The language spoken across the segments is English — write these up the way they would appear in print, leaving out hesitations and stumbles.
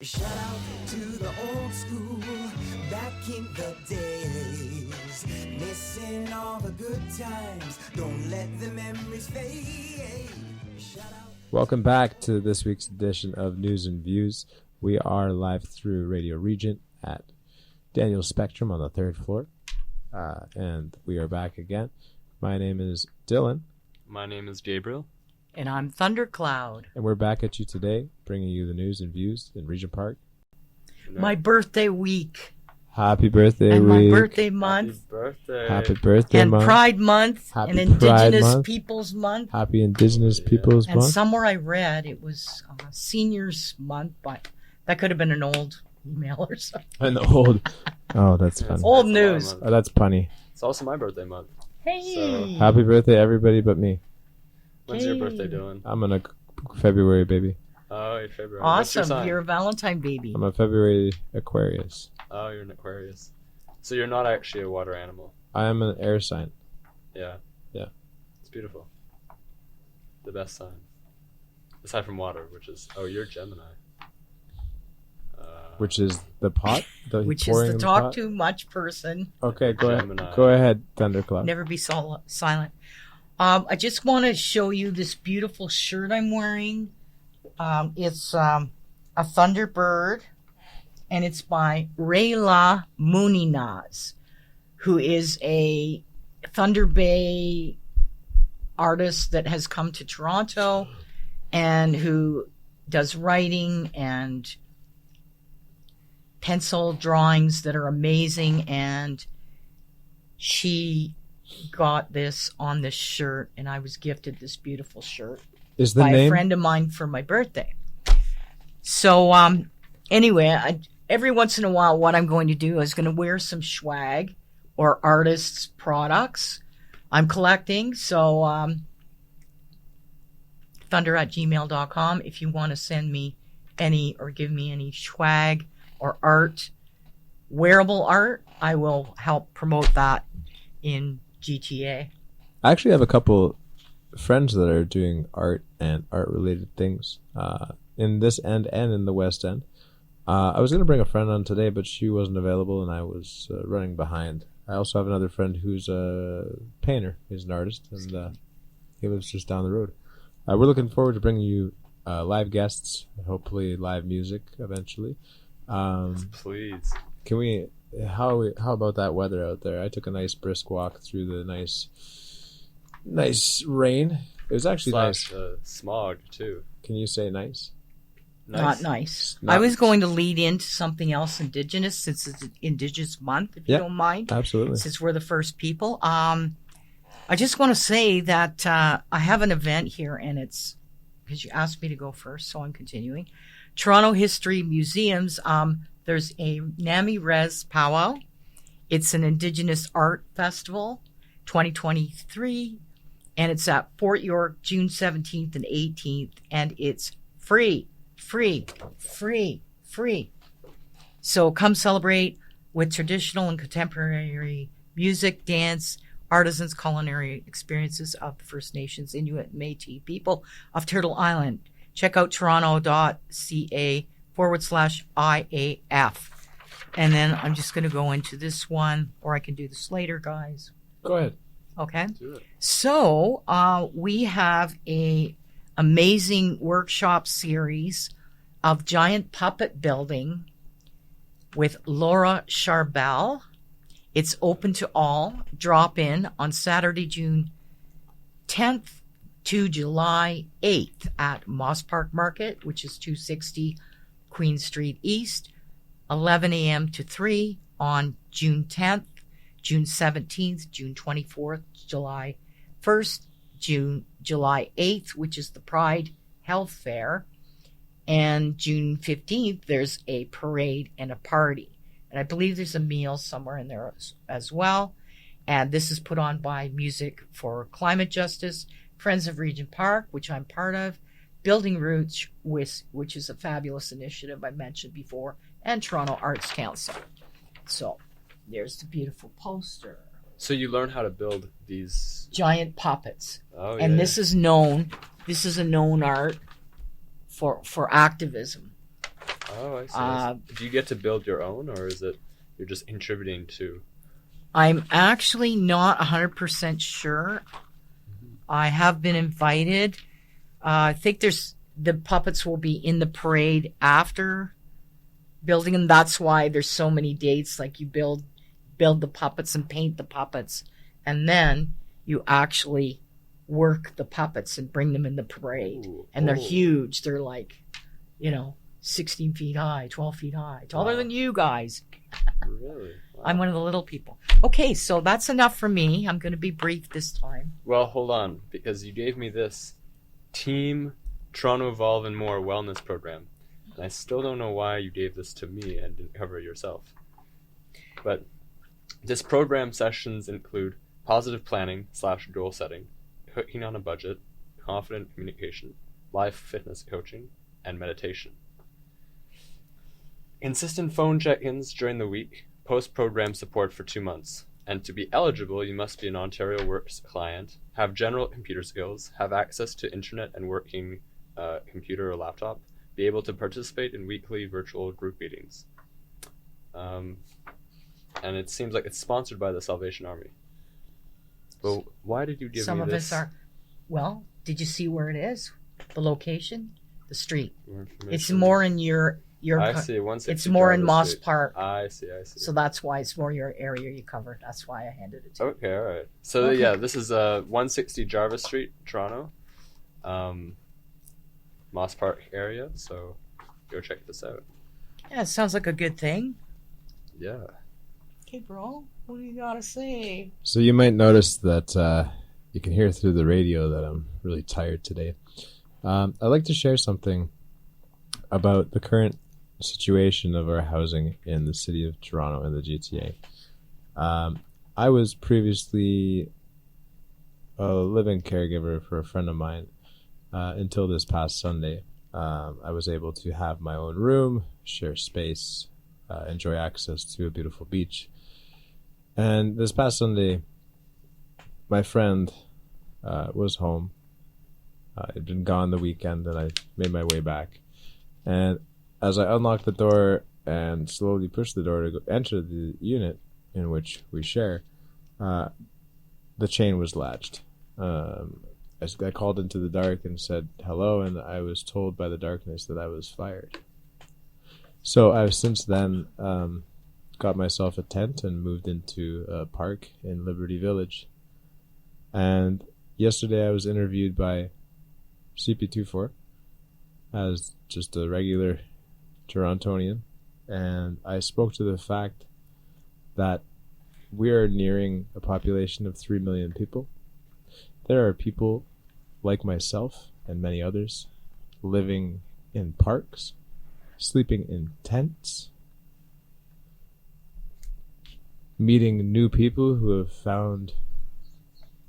Shout out to the old school, back in the days. Missing all the good times, don't let the memories fade. Shout out. Welcome back to this week's edition of News and Views. We are live through Radio Regent at Daniel Spectrum on the third floor. And we are back again. My name is Dylan. My name is Gabriel. And I'm Thundercloud. And we're back at you today, bringing you the news and views in Regent Park. My birthday week. Happy birthday and week. my birthday month. Happy birthday. Happy birthday and month. Pride Month. Happy and Indigenous Pride Month. Peoples Month. Happy Indigenous Peoples And Month. somewhere I read it was Seniors Month, but that could have been an old email or something. And the old. Oh, that's funny. Old news. Oh, that's punny. It's also my birthday month. Hey. So, Happy birthday, everybody but me. when's your birthday, Dylan? I'm in a February baby. Oh, you're February. What's your Awesome. sign? You're a Valentine baby. I'm a February Aquarius. Oh, you're an Aquarius. So you're not actually a water animal. I am an air sign. Yeah. Yeah. It's beautiful. The best sign. Aside from water, which is... Oh, you're Gemini. Which is the pot? Which is pouring the in talk pot? too much person. Okay, go Gemini. ahead. Go ahead, Thundercloud. Never be silent. I just want to show you this beautiful shirt I'm wearing. It's a Thunderbird, and it's by Rayla Muniz, who is a Thunder Bay artist that has come to Toronto and who does writing and pencil drawings that are amazing. And she got this on this shirt, and I was gifted this beautiful shirt Is the by a name? friend of mine for my birthday. So anyway, every once in a while what I'm going to do is going to wear some swag or artists' products I'm collecting. So thunder@gmail.com if you want to send me any or give me any swag or art, wearable art. I will help promote that in GTA. I actually have a couple friends that are doing art and art-related things in this end and in the West End. I was going to bring a friend on today, but she wasn't available, and I was running behind. I also have another friend who's a painter. He's an artist, and he lives just down the road. We're looking forward to bringing you live guests, hopefully live music eventually. Please. Can we? How about that weather out there? I took a nice brisk walk through the nice rain. It was actually nice. Smog, too. Can you say nice? Not nice. Not- I was going to lead into something else Indigenous, since it's Indigenous month, if you don't mind. Absolutely. Since we're the first people. I just want to say that I have an event here, and it's because you asked me to go first, so I'm continuing. Toronto History Museums. There's a NAMI Res Powwow. It's an Indigenous Art Festival 2023, and it's at Fort York June 17th and 18th, and it's free. So come celebrate with traditional and contemporary music, dance, artisans, culinary experiences of the First Nations, Inuit, and Métis people of Turtle Island. Check out toronto.ca/IAF. And then I'm just going to go into this one, or I can do this later, guys. Go ahead. Okay. Do it. So we have a amazing workshop series of giant puppet building with Laura Charbel. It's open to all. Drop in on Saturday, June 10th to July 8th at Moss Park Market, which is 260 Queen Street East, 11 a.m. to 3 on June 10th, June 17th, June 24th, July 1st, July 8th, which is the Pride Health Fair, and June 15th, there's a parade and a party. And I believe there's a meal somewhere in there as well. And this is put on by Music for Climate Justice, Friends of Regent Park, which I'm part of, Building Roots, which is a fabulous initiative I mentioned before, and Toronto Arts Council. So there's the beautiful poster. So you learn how to build these... Giant puppets. Oh, And yeah. this is known, this is a known art for activism. Oh, I see. I see. Do you get to build your own, or is it you're just contributing to? I'm actually not 100% sure. I have been invited. I think the puppets will be in the parade after building them. That's why there's so many dates. Like you build the puppets and paint the puppets, and then you actually work the puppets and bring them in the parade. Ooh, and they're oh. huge. They're like, 16 feet high, 12 feet high, taller than you guys. Really? Wow. I'm one of the little people. Okay, so that's enough for me. I'm going to be brief this time. Well, hold on, because you gave me this Team Toronto Evolve and More wellness program, and I still don't know why you gave this to me and didn't cover it yourself. But this program sessions include positive planning / goal setting, cooking on a budget, confident communication, live fitness coaching, and meditation. Consistent phone check-ins during the week, post-program support for 2 months. And to be eligible, you must be an Ontario Works client, have general computer skills, have access to internet and working computer or laptop, be able to participate in weekly virtual group meetings. And it seems like it's sponsored by the Salvation Army. But why did you give Some me of this? us are. Well, did you see where it is? The location? The street. More It's information? more in your I see, 160 it's more in Jarvis Moss Street. Park. I see. So that's why it's more your area you cover. That's why I handed it to you. Okay, all right. So Okay. yeah, this is 160 Jarvis Street, Toronto, Moss Park area. So go check this out. Yeah, it sounds like a good thing. Yeah. Okay, bro, what do you got to say? So you might notice that you can hear through the radio that I'm really tired today. I'd like to share something about the current situation of our housing in the city of Toronto and the GTA. I was previously a living caregiver for a friend of mine until this past Sunday. I was able to have my own room, share space, enjoy access to a beautiful beach. And this past Sunday, my friend was home. I'd been gone the weekend, and I made my way back. And as I unlocked the door and slowly pushed the door to enter the unit in which we share, the chain was latched. I called into the dark and said hello, and I was told by the darkness that I was fired. So I've since then got myself a tent and moved into a park in Liberty Village. And yesterday I was interviewed by CP24 as just a regular Torontonian, and I spoke to the fact that we are nearing a population of 3 million people. There are people like myself and many others living in parks, sleeping in tents, meeting new people who have found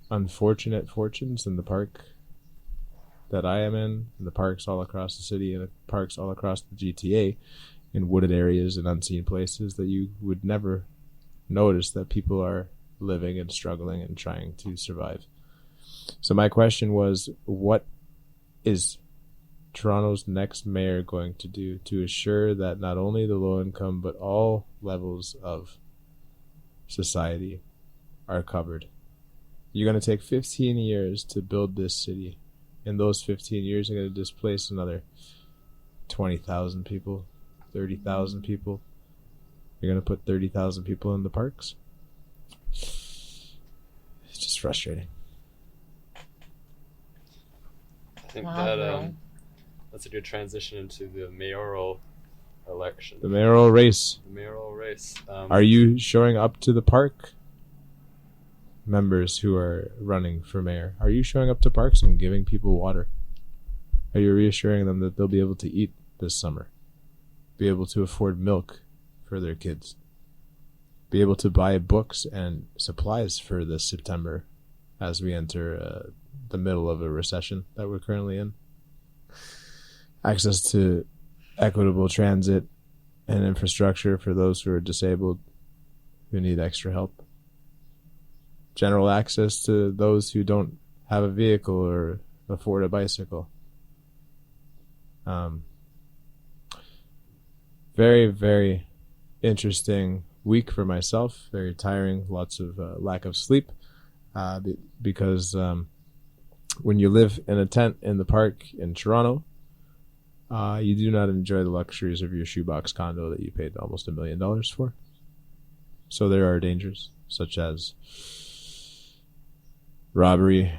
unfortunate fortunes in the park that I am in the parks all across the city, and the parks all across the GTA, in wooded areas and unseen places that you would never notice that people are living and struggling and trying to survive. So my question was, what is Toronto's next mayor going to do to assure that not only the low income but all levels of society are covered? You're going to take 15 years to build this city. In those 15 years, you're going to displace another 20,000 people, 30,000 people. You're going to put 30,000 people in the parks. It's just frustrating. I think Wow, that's a good transition into the mayoral election. The mayoral race. The mayoral race. Are you showing up to the park? Members who are running for mayor, are you showing up to parks and giving people water? Are you reassuring them that they'll be able to eat this summer? Be able to afford milk for their kids? Be able to buy books and supplies for this September as we enter the middle of a recession that we're currently in? Access to equitable transit and infrastructure for those who are disabled, who need extra help. General access to those who don't have a vehicle or afford a bicycle. very, very interesting week for myself. Very tiring, lots of lack of sleep, because when you live in a tent in the park in Toronto, you do not enjoy the luxuries of your shoebox condo that you paid almost $1 million for. So there are dangers such as robbery,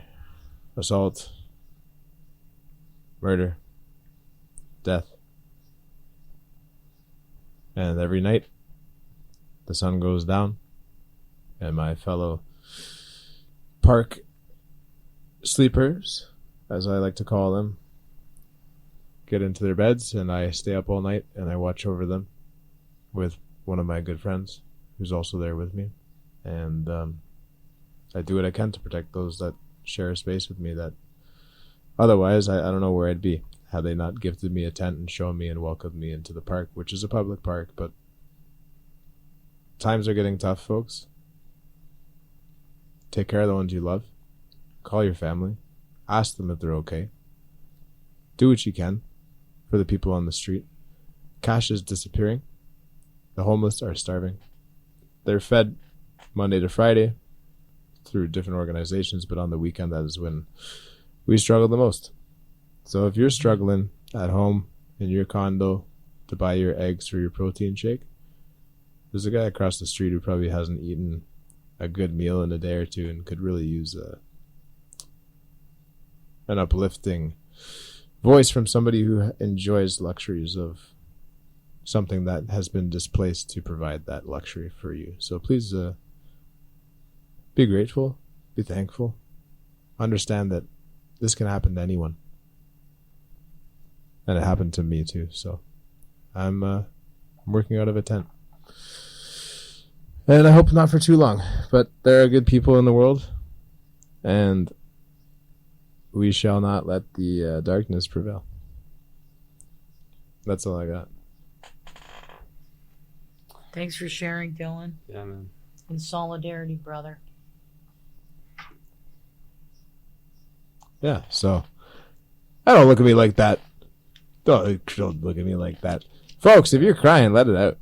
assault, murder, death. And every night, the sun goes down, and my fellow park sleepers, as I like to call them, get into their beds, and I stay up all night, and I watch over them with one of my good friends, who's also there with me. And I do what I can to protect those that share a space with me, that otherwise I don't know where I'd be had they not gifted me a tent and shown me and welcomed me into the park, which is a public park. But times are getting tough, folks. Take care of the ones you love. Call your family. Ask them if they're okay. Do what you can for the people on the street. Cash is disappearing. The homeless are starving. They're fed Monday to Friday through different organizations, but on the weekend, that is when we struggle the most. So if you're struggling at home in your condo to buy your eggs for your protein shake, there's a guy across the street who probably hasn't eaten a good meal in a day or two and could really use an uplifting voice from somebody who enjoys luxuries of something that has been displaced to provide that luxury for you. So please be grateful, be thankful, understand that this can happen to anyone. And it happened to me too. So I'm working out of a tent. And I hope not for too long. But there are good people in the world. And we shall not let the darkness prevail. That's all I got. Thanks for sharing, Dylan. Yeah, man. In solidarity, brother. Yeah, so don't look at me like that. Don't look at me like that. Folks, if you're crying, let it out.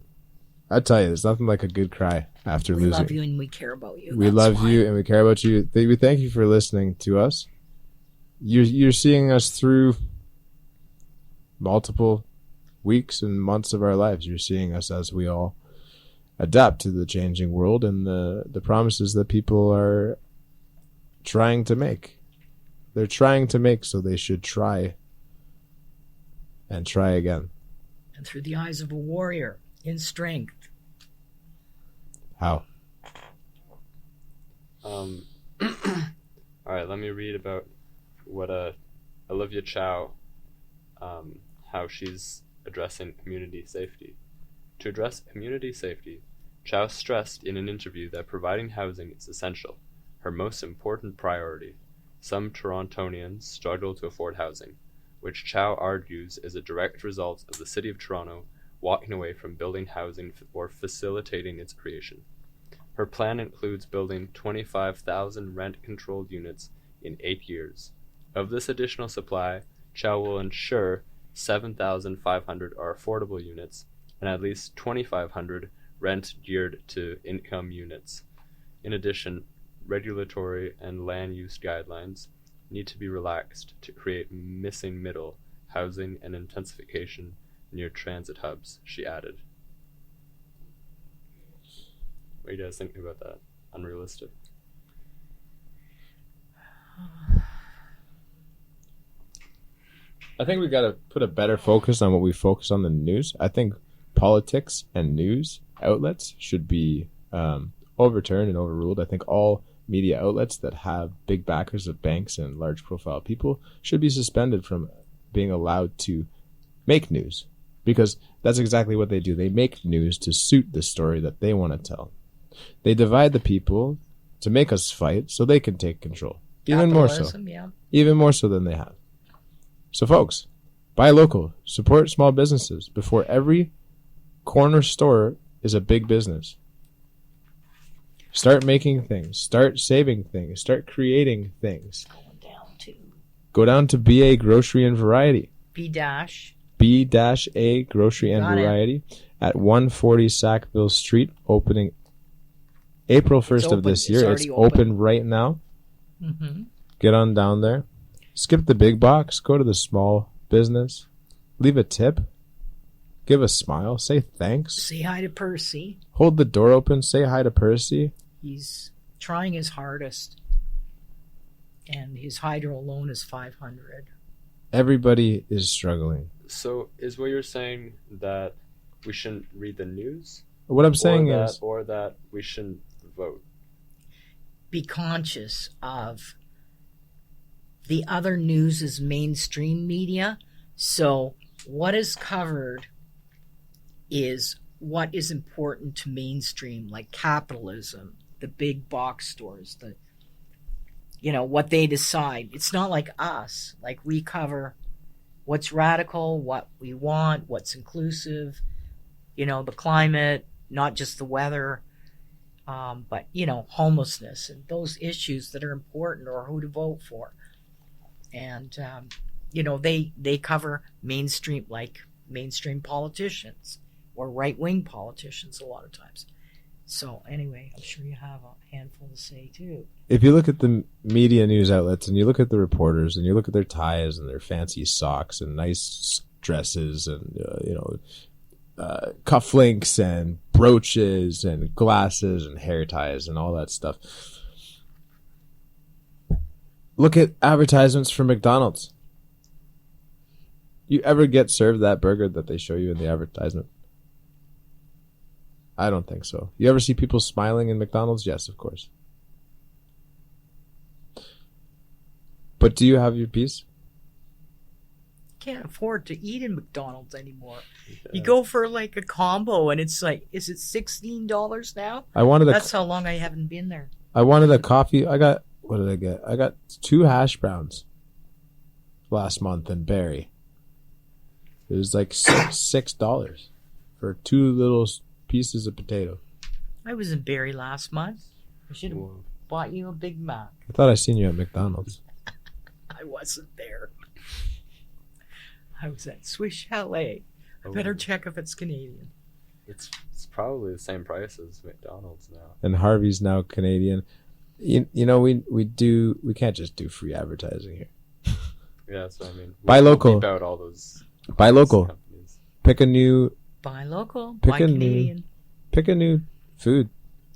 I tell you, there's nothing like a good cry after losing. We love you and we care about you. We love you and we care about you. We thank you for listening to us. You're seeing us through multiple weeks and months of our lives. You're seeing us as we all adapt to the changing world and the promises that people are trying to make. They're trying to make, so they should try and try again. And through the eyes of a warrior in strength. How? All right, let me read about what Olivia Chow, how she's addressing community safety. To address community safety, Chow stressed in an interview that providing housing is essential, her most important priority. Some Torontonians struggle to afford housing, which Chow argues is a direct result of the City of Toronto walking away from building housing or facilitating its creation. Her plan includes building 25,000 rent-controlled units in 8 years. Of this additional supply, Chow will ensure 7,500 are affordable units and at least 2,500 rent geared to income units. In addition, regulatory and land use guidelines need to be relaxed to create missing middle housing and intensification near transit hubs, she added. What are you guys thinking about that? Unrealistic? I think we got to put a better focus on what we focus on the news. I think politics and news outlets should be overturned and overruled. I think all media outlets that have big backers of banks and large profile people should be suspended from being allowed to make news, because that's exactly what they do. They make news to suit the story that they want to tell. They divide the people to make us fight so they can take control. Even more so. Yeah. Even more so than they have. So folks, buy local, support small businesses before every corner store is a big business. Start making things, start saving things, start creating things. Going down to Go down to BA Grocery and Variety. B dash. B-A Grocery and Got it. Variety at 140 Sackville Street, opening April 1st of open. this It's year. already It's open. open right now. Mm-hmm. Get on down there. Skip the big box. Go to the small business. Leave a tip. Give a smile. Say thanks. Say hi to Percy. Hold the door open. Say hi to Percy. He's trying his hardest. And his hydro loan is $500. Everybody is struggling. So is what you're saying that we shouldn't read the news? What I'm saying is, or that we shouldn't vote? Be conscious of the other news is mainstream media. So what is covered is what is important to mainstream, like capitalism, the big box stores, what they decide. It's not like us. Like we cover what's radical, what we want, what's inclusive, the climate, not just the weather, but, homelessness and those issues that are important, or who to vote for. And, they cover mainstream politicians or right-wing politicians a lot of times. So anyway, I'm sure you have a handful to say too. if you look at the media news outlets and you look at the reporters and you look at their ties and their fancy socks and nice dresses and cufflinks and brooches and glasses and hair ties and all that stuff, look at advertisements for McDonald's. You ever get served that burger that they show you in the advertisement? I don't think so. You ever see people smiling in McDonald's? Yes, of course. But do you have your piece? Can't afford to eat in McDonald's anymore. Yeah. You go for like a combo and it's like, is it $16 now? I wanted That's how long I haven't been there. I wanted a coffee. What did I get? I got 2 hash browns last month in Barrie. It was like $6 for 2 little pieces of potato. I was in Barrie last month. I should have Whoa. bought you a Big Mac. I thought I seen you at McDonald's. I wasn't there. I was at Swiss Chalet. I Oh. better check if it's Canadian. It's probably the same price as McDonald's now. And Harvey's now Canadian. We can't just do free advertising here. Yeah, so I mean, Buy local. Beep out all those Buy local. companies. Pick a new Buy local, Pick buy a new- Canadian. food.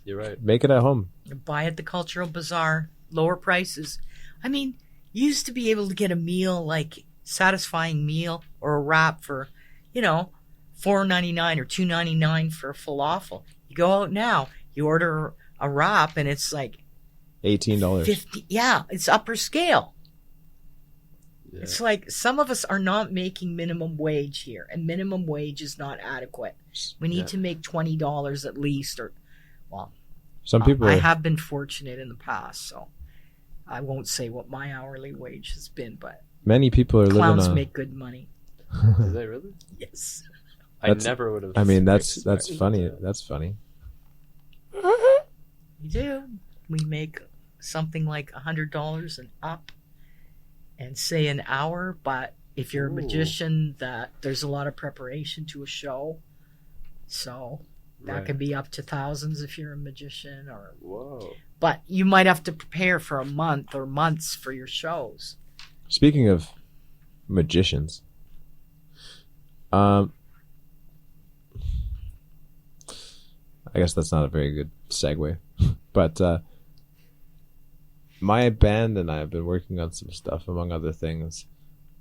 You're right. Make it at home. Buy at the Cultural Bazaar. Lower prices. I mean, you used to be able to get a meal, like satisfying meal or a wrap for, $4.99 or $2.99 for falafel. You go out now, you order a wrap, and it's like $18. 50. Yeah, it's upper scale. Yeah. It's like some of us are not making minimum wage here, and minimum wage is not adequate. We need Yeah. to make $20 at least, or Some people I are, have been fortunate in the past, so I won't say what my hourly wage has been, but many people are clowns living on. make good money. Is they really? Yes. I That's- never would have. I mean, that's expected funny. that. That's funny. We do. We make something like $100 and up, and say an hour. But if you're a Ooh. magician, that there's a lot of preparation to a show, so that Right. could be up to thousands if you're a magician. Whoa. But you might have to prepare for a month or months for your shows. Speaking of magicians, I guess that's not a very good segue, but my band and I have been working on some stuff, among other things,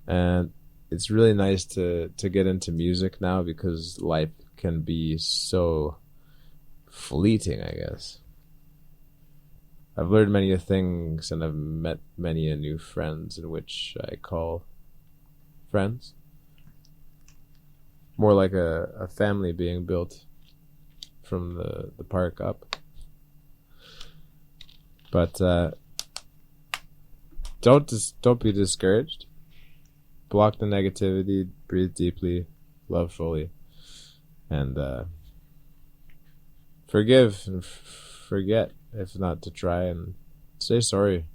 and it's really nice to get into music now because life can be so fleeting, I guess. I've learned many things and I've met many new friends, in which I call friends. More like a family being built from the park up. But don't be discouraged. Block the negativity, breathe deeply, love fully, and forgive and forget, if not to try, and say sorry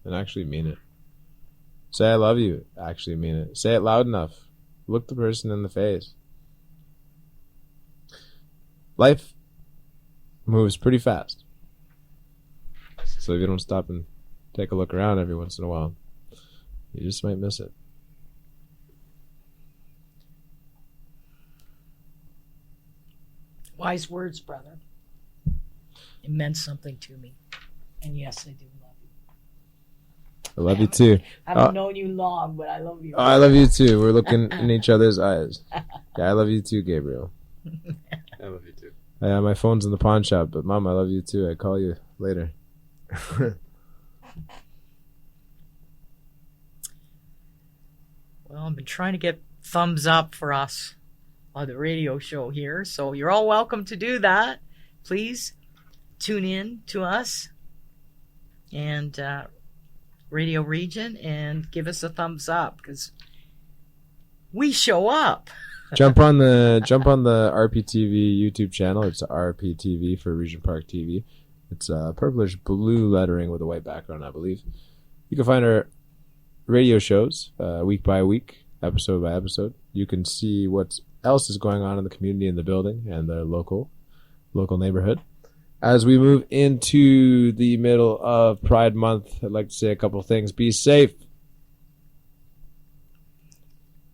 and actually mean it. Say I love you, actually mean it. Say it loud enough, Look the person in the face. Life moves pretty fast. So if you don't stop and take a look around every once in a while, you just might miss it. Wise words, brother. It meant something to me. And yes, I do love you. I love you too. I haven't known you long, but I love you. Oh, I love you too. We're looking in each other's eyes. Yeah, I love you too, Gabriel. I love you too. My phone's in the pawn shop, but Mom, I love you too. I call you later. Well, I've been trying to get thumbs up for us on the radio show here, so you're all welcome to do that. Please tune in to us and Radio Regent and give us a thumbs up because we show up. Jump on the RPTV YouTube channel. It's RPTV for Regent Park TV. It's purplish blue lettering with a white background, I believe. You can find our radio shows week by week, episode by episode. You can see what else is going on in the community, in the building, and the local neighborhood. As we move into the middle of Pride Month, I'd like to say a couple things. Be safe.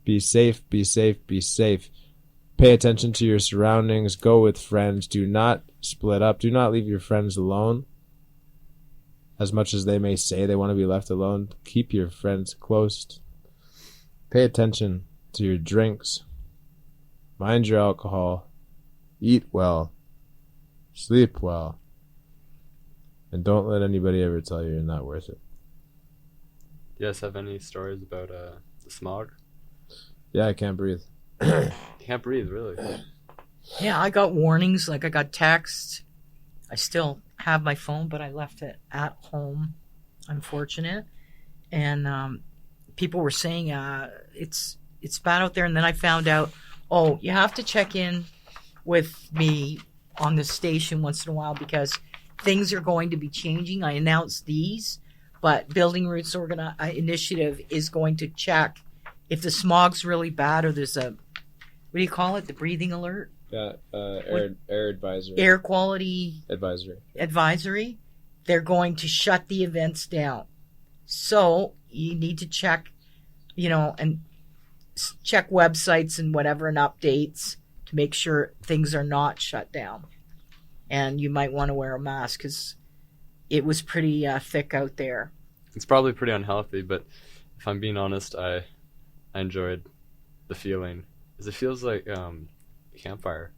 Be safe, be safe, be safe. Pay attention to your surroundings. Go with friends. Do not split up. Do not leave your friends alone. As much as they may say they want to be left alone, keep your friends close. Pay attention to your drinks. Mind your alcohol. Eat well. Sleep well. And don't let anybody ever tell you you're not worth it. You guys have any stories about the smog? Yeah, I can't breathe. You can't breathe, really. Yeah, I got warnings. Like I got texts. I still have my phone, but I left it at home. Unfortunate. And people were saying it's bad out there. And then I found out, you have to check in with me on the station once in a while because things are going to be changing. I announced these, but Building Roots Initiative is going to check if the smog's really bad or there's a, what do you call it? The breathing alert? Yeah, air advisory. Air quality advisory. They're going to shut the events down. So you need to check, and check websites and whatever and updates to make sure things are not shut down. And you might want to wear a mask because it was pretty thick out there. It's probably pretty unhealthy, but if I'm being honest, I enjoyed the feeling. Because it feels like campfire.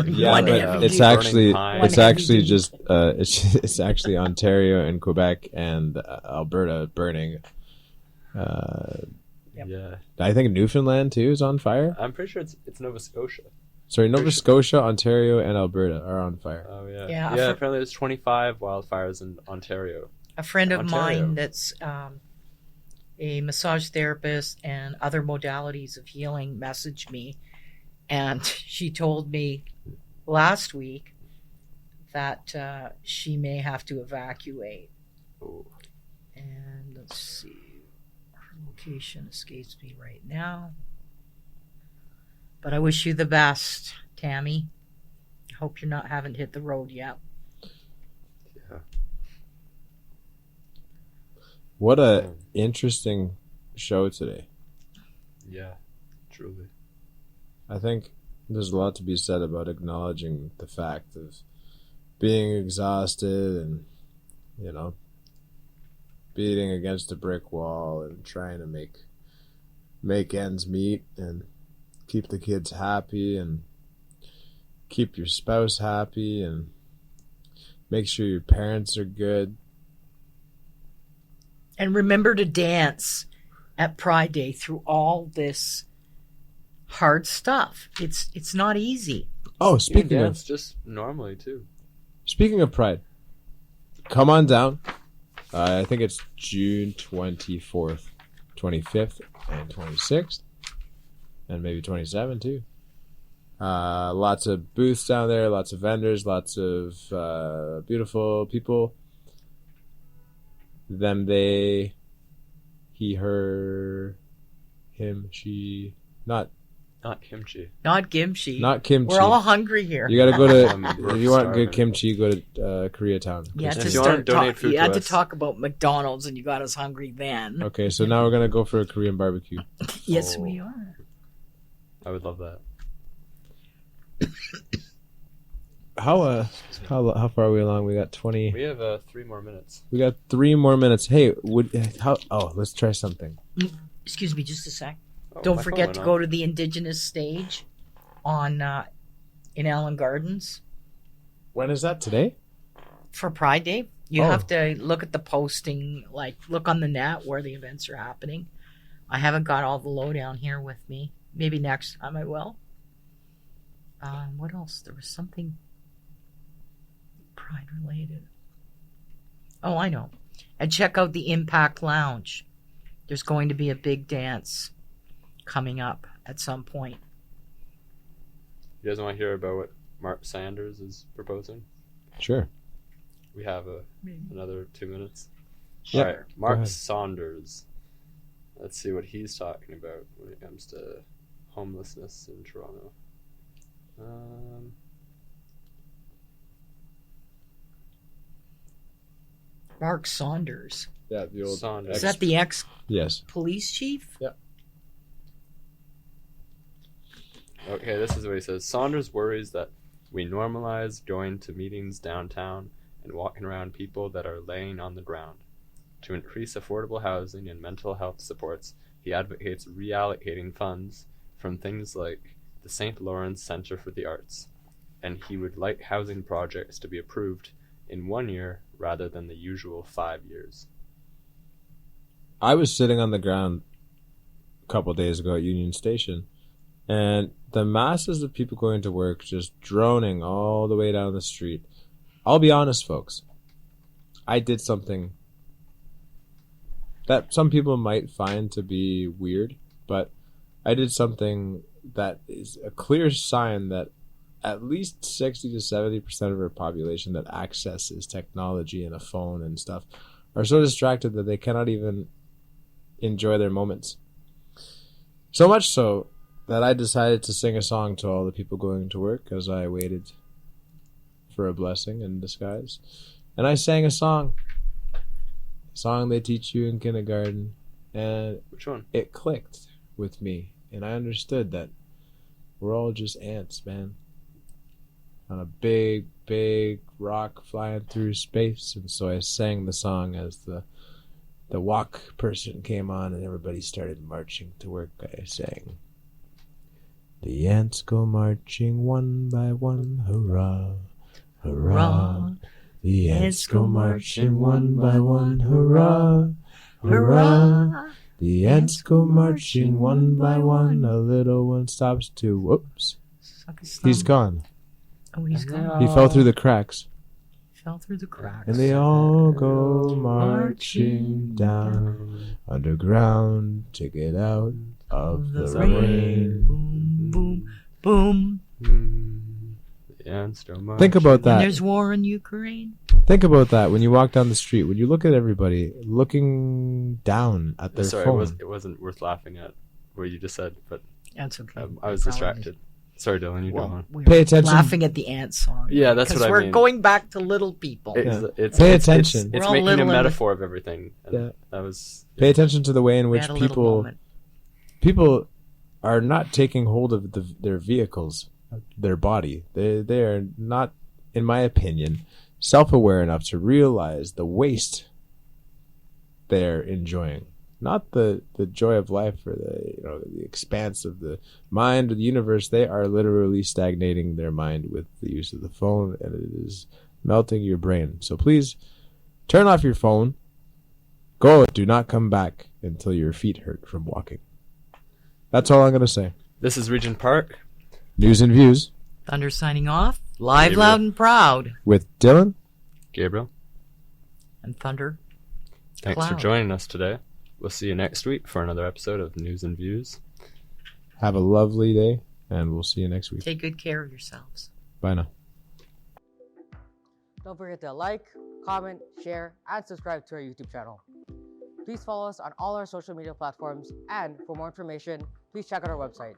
Yeah, but it's actually just it's actually Ontario and Quebec and Alberta burning. Yep. Yeah, I think Newfoundland too is on fire. I'm pretty sure it's Nova Scotia. Sorry, Nova Scotia, Ontario, and Alberta are on fire. Oh yeah, Yeah, apparently there's 25 wildfires in Ontario. A friend of mine that's a massage therapist and other modalities of healing messaged me, and she told me last week that she may have to evacuate. Oh. And let's see, her location escapes me right now. But I wish you the best, Tammy. Hope you're not haven't hit the road yet. Yeah. What a interesting show today. Yeah, truly. I think there's a lot to be said about acknowledging the fact of being exhausted and, beating against a brick wall and trying to make ends meet and keep the kids happy and keep your spouse happy and make sure your parents are good. And remember to dance at Pride Day through all this hard stuff. It's not easy. Oh, speaking of just normally too. Speaking of Pride, come on down. I think it's June 24th, 25th, and 26th. And maybe 27 too. Lots of booths down there, lots of vendors, lots of beautiful people. Them, they, he, her, him, she, Not kimchi. Not kimchi. not kimchi. We're all hungry here. You gotta go to We're if you want starving. good kimchi, go to Koreatown. You had If to you want to start donate talk, food you to had to us. talk about McDonald's, and you got us hungry then. Okay, so now we're gonna go for a Korean barbecue. Yes, Oh. we are. I would love that. How far are we along? We got 20. We have 3 more minutes. We got 3 more minutes. Hey, let's try something. Excuse me, just a sec. Oh, Don't my phone forget went to off. go to the Indigenous stage on in Allen Gardens When is that today? for Pride Day. You Oh. have to look at the posting, like look on the net where the events are happening. I haven't got all the lowdown here with me. Maybe next time I will. What else? There was something Pride related. Oh, I know. And check out the Impact Lounge. There's going to be a big dance coming up at some point. You guys want to hear about what Mark Sanders is proposing? Sure. We have another 2 minutes. Yep. All right, Mark ahead. Saunders. Let's see what he's talking about when it comes to homelessness in Toronto. Mark Saunders. Yeah, the old Saunders. Is that the Yes. ex-police chief? Okay, this is what he says. Saunders worries that we normalize going to meetings downtown and walking around people that are laying on the ground. To increase affordable housing and mental health supports, he advocates reallocating funds from things like the St. Lawrence Center for the Arts, and he would like housing projects to be approved in 1 year rather than the usual 5 years. I was sitting on the ground a couple of days ago at Union Station, and the masses of people going to work just droning all the way down the street. I'll be honest, folks. I did something that some people might find to be weird, but I did something that is a clear sign that at least 60 to 70% of our population that accesses technology and a phone and stuff are so distracted that they cannot even enjoy their moments. So much so that I decided to sing a song to all the people going to work as I waited for a blessing in disguise. And I sang a song they teach you in kindergarten, and Which one? it clicked with me, and I understood that we're all just ants, man, on a big, big rock flying through space. And so I sang the song as the walk person came on and everybody started marching to work. I sang, "The ants go marching one by one, hurrah, hurrah. The ants go marching one by one, hurrah, hurrah. The ants go marching one by one, a little one stops to, whoops, Suck his he's thumb. gone. Oh, he's gone. He fell through the cracks. Fell through the cracks. And they all go marching down underground to get out of the rain. Boom, boom, boom. The ants go marching. Think about When that. there's war in Ukraine. Think about that when you walk down the street. When you look at everybody looking down at their Sorry, phone. it wasn't worth laughing at what you just said, but That's okay. I was distracted. Sorry, Dylan, you go Well, on. we Pay were attention. laughing at the ant song. Yeah, that's what I we're mean. going back to little people. Pay attention. We're It's all making little a and- metaphor of everything. And Yeah. That was. Pay attention to the way in We which had a little moment. people are not taking hold of their vehicles, their body. They are not, in my opinion, self-aware enough to realize the waste they're enjoying. Not the joy of life or the expanse of the mind or the universe. They are literally stagnating their mind with the use of the phone, and it is melting your brain. So please turn off your phone. Go. Do not come back until your feet hurt from walking. That's all I'm going to say. This is Regent Park. News and views Thunder signing off. Live, Gabriel. loud, and proud. with Dylan. Gabriel, And Thunder. thanks for Cloud. joining us today. We'll see you next week for another episode of News and Views. Have a lovely day, and we'll see you next week. Take good care of yourselves. Bye now. Don't forget to like, comment, share, and subscribe to our YouTube channel. Please follow us on all our social media platforms, and for more information, please check out our website.